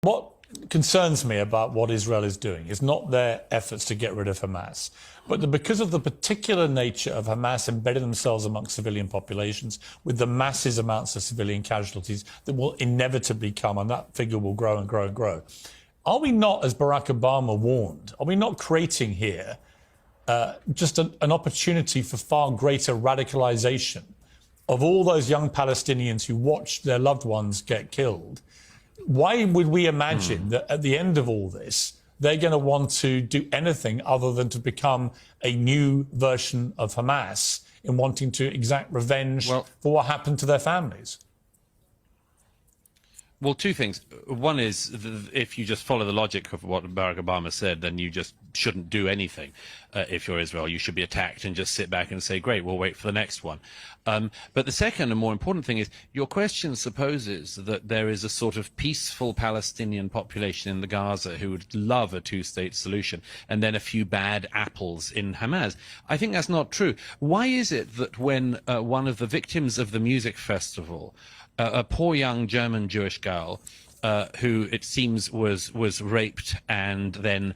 What concerns me about what Israel is doing is not their efforts to get rid of Hamas, but because of the particular nature of Hamas embedding themselves amongst civilian populations with the massive amounts of civilian casualties that will inevitably come, and that figure will grow and grow and grow. Are we not, as Barack Obama warned, are we not creating here just an opportunity for far greater radicalization of all those young Palestinians who watched their loved ones get killed? Why would we imagine that at the end of all this, they're going to want to do anything other than to become a new version of Hamas in wanting to exact revenge for what happened to their families? Well, two things. One is, if you just follow the logic of what Barack Obama said, then you just shouldn't do anything. If you're Israel, you should be attacked and just sit back and say, great, we'll wait for the next one. But the second and more important thing is, your question supposes that there is a sort of peaceful Palestinian population in the Gaza who would love a two-state solution, and then a few bad apples in Hamas. I think that's not true. Why is it that when one of the victims of the music festival, a poor young German Jewish girl, who it seems was raped and then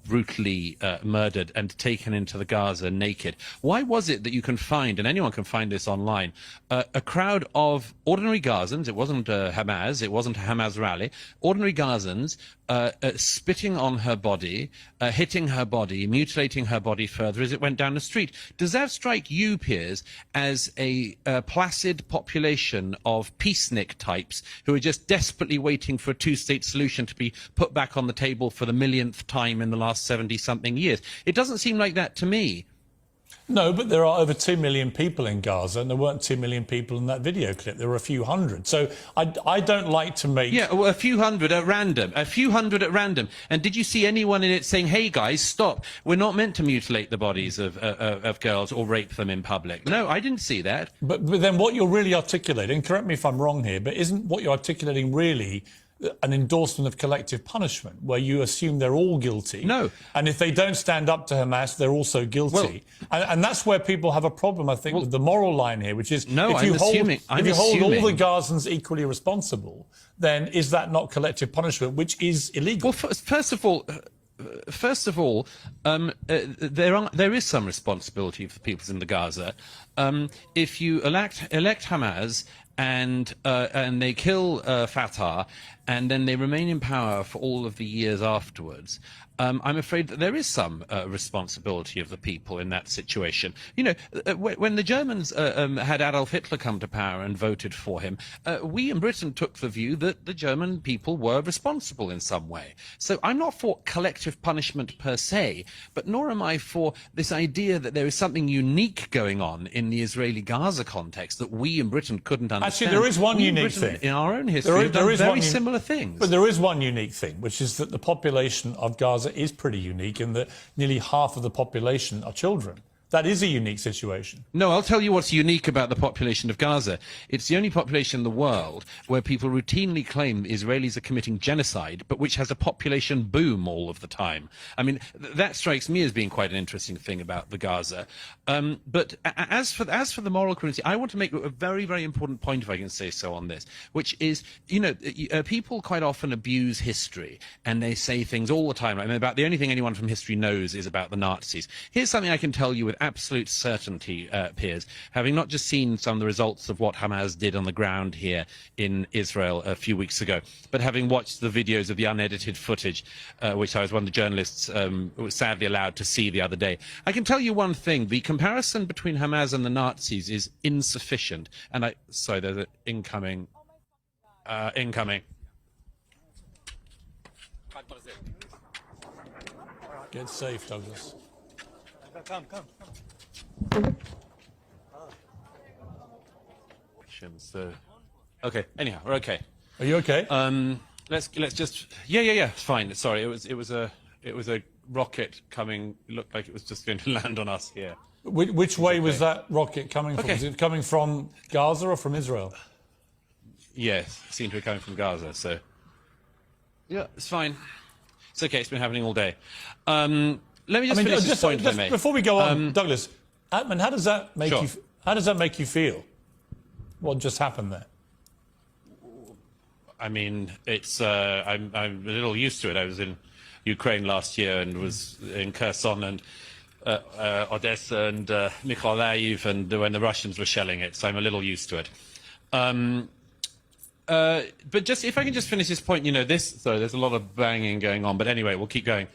brutally murdered and taken into the Gaza naked. Why was it that you can find, and anyone can find this online, a crowd of ordinary Gazans? It wasn't Hamas, it wasn't a Hamas rally. Ordinary Gazans spitting on her body, hitting her body, mutilating her body further as it went down the street. Does that strike you, Piers, as a placid population of peacenik types who are just desperately waiting for a two-state solution to be put back on the table for the millionth time in the last 70-something years? It doesn't seem like that to me. No, but there are over 2 million people in Gaza, and there weren't 2 million people in that video clip. There were a few hundred. So I don't like to make... Yeah, well, a few hundred at random. A few hundred at random. And did you see anyone in it saying, hey, guys, stop. We're not meant to mutilate the bodies of girls or rape them in public? No, I didn't see that. But then what you're really articulating, correct me if I'm wrong here, but isn't what you're articulating really an endorsement of collective punishment, where you assume they're all guilty? No. And if they don't stand up to Hamas, they're also guilty. Well, and that's where people have a problem, I think, with the moral line here, which is no, if you hold all the Gazans equally responsible, then is that not collective punishment, which is illegal? Well, first of all, there is some responsibility for the peoples in the Gaza. If you elect Hamas and they kill Fatah, and then they remain in power for all of the years afterwards, I'm afraid that there is some responsibility of the people in that situation. You know, when the Germans had Adolf Hitler come to power and voted for him, we in Britain took the view that the German people were responsible in some way. So I'm not for collective punishment per se, but nor am I for this idea that there is something unique going on in the Israeli-Gaza context that we in Britain couldn't understand. Actually, there is one unique thing. In our own history, we've done very similar things. But there is one unique thing, which is that the population of Gaza is pretty unique in that nearly half of the population are children. That is a unique situation. No, I'll tell you what's unique about the population of Gaza. It's the only population in the world where people routinely claim Israelis are committing genocide, but which has a population boom all of the time. I mean, that strikes me as being quite an interesting thing about the Gaza. But as for the moral community, I want to make a very, very important point, if I can say so, on this, which is, you know, people quite often abuse history, and they say things all the time. I mean, about the only thing anyone from history knows is about the Nazis. Here's something I can tell you with absolute certainty, Piers, having not just seen some of the results of what Hamas did on the ground here in Israel a few weeks ago, but having watched the videos of the unedited footage, which I was one of the journalists was sadly allowed to see the other day. I can tell you one thing: the comparison between Hamas and the Nazis is insufficient. And sorry, there's an incoming. Get safe, Douglas. Come. So, okay. Anyhow, we're okay. Are you okay? Let's just. Yeah. It's fine. Sorry, it was a rocket coming. It looked like it was just going to land on us here. Which way was that rocket coming from? Is it coming from Gaza or from Israel? Yes, it seemed to be coming from Gaza. So, yeah, it's fine. It's okay. It's been happening all day. Let me just finish this point, if I may. Before we go on, Douglas, Atman, how does that make you? How does that make you feel? What just happened there? I mean, it's I'm a little used to it. I was in Ukraine last year and was in Kherson and Odessa and Mykolaiv, and when the Russians were shelling it, so I'm a little used to it. But just if I can just finish this point, sorry, there's a lot of banging going on, but anyway, we'll keep going.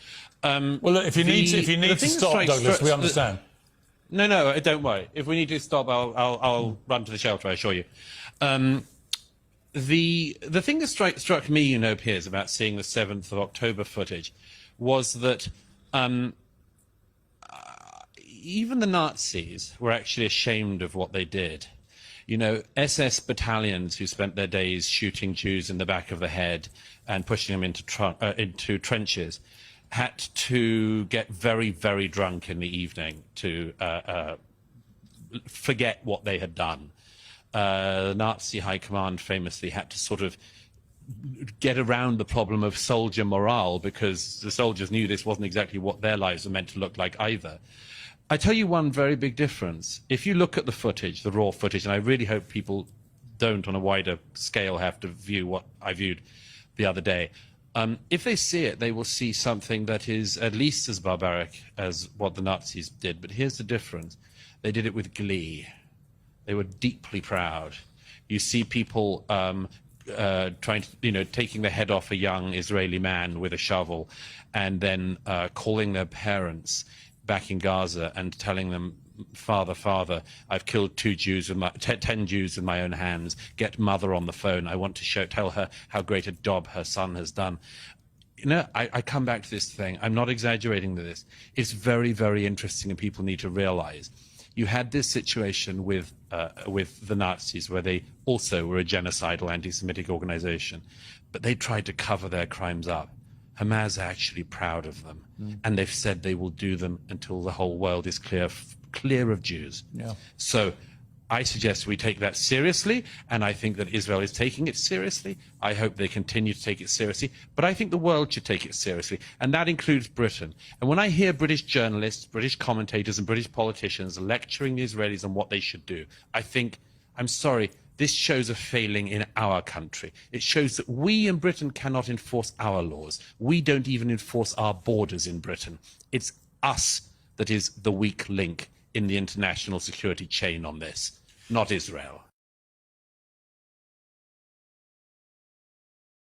Well, look, if you need to stop, Douglas, we understand. No, don't worry. If we need to stop, I'll run to the shelter, I assure you. The thing that struck me, Piers, about seeing the 7th of October footage was that even the Nazis were actually ashamed of what they did. SS battalions who spent their days shooting Jews in the back of the head and pushing them into trenches had to get very, very drunk in the evening to forget what they had done. The Nazi high command famously had to sort of get around the problem of soldier morale because the soldiers knew this wasn't exactly what their lives were meant to look like either. I tell you one very big difference. If you look at the footage, the raw footage, and I really hope people don't on a wider scale have to view what I viewed the other day, if they see it, they will see something that is at least as barbaric as what the Nazis did. But here's the difference. They did it with glee. They were deeply proud. You see people trying to, taking the head off a young Israeli man with a shovel and then calling their parents back in Gaza and telling them, Father, I've killed 10 Jews with my own hands. Get mother on the phone. I want to tell her how great a job her son has done. I come back to this thing. I'm not exaggerating with this. It's very, very interesting, and people need to realize you had this situation with the Nazis, where they also were a genocidal anti-Semitic organization, but they tried to cover their crimes up. Hamas are actually proud of them, and they've said they will do them until the whole world is clear of Jews. Yeah. So I suggest we take that seriously, and I think that Israel is taking it seriously. I hope they continue to take it seriously, but I think the world should take it seriously, and that includes Britain. And when I hear British journalists, British commentators, and British politicians lecturing the Israelis on what they should do, I think, I'm sorry, this shows a failing in our country. It shows that we in Britain cannot enforce our laws. We don't even enforce our borders in Britain. It's us that is the weak link in the international security chain on this, not Israel.